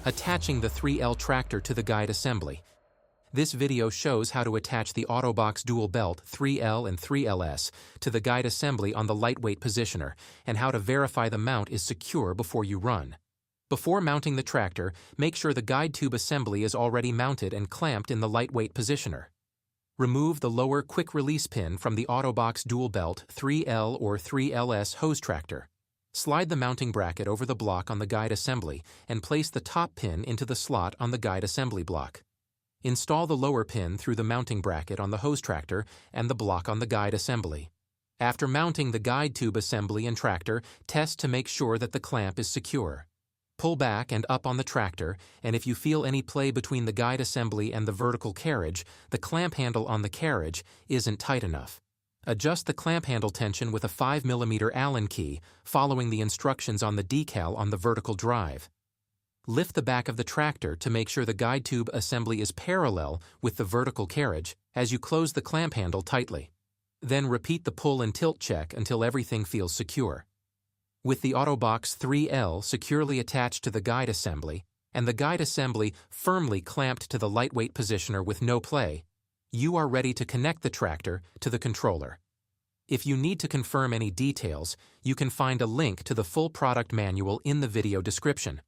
Attaching the 3L tractor to the guide assembly. This video shows how to attach the Autobox dual belt 3L and 3LS to the guide assembly on the lightweight positioner, and how to verify the mount is secure before you run. Before mounting the tractor, make sure the guide tube assembly is already mounted and clamped in the lightweight positioner. Remove the lower quick-release pin from the Autobox dual belt 3L or 3LS hose tractor. Slide the mounting bracket over the block on the guide assembly and place the top pin into the slot on the guide assembly block. Install the lower pin through the mounting bracket on the hose tractor and the block on the guide assembly. After mounting the guide tube assembly and tractor, test to make sure that the clamp is secure. Pull back and up on the tractor, and if you feel any play between the guide assembly and the vertical carriage, the clamp handle on the carriage isn't tight enough. Adjust the clamp handle tension with a 5mm Allen key, following the instructions on the decal on the vertical drive. Lift the back of the tractor to make sure the guide tube assembly is parallel with the vertical carriage as you close the clamp handle tightly. Then repeat the pull and tilt check until everything feels secure. With the Autobox 3L securely attached to the guide assembly and the guide assembly firmly clamped to the lightweight positioner with no play, you are ready to connect the tractor to the controller. If you need to confirm any details, you can find a link to the full product manual in the video description.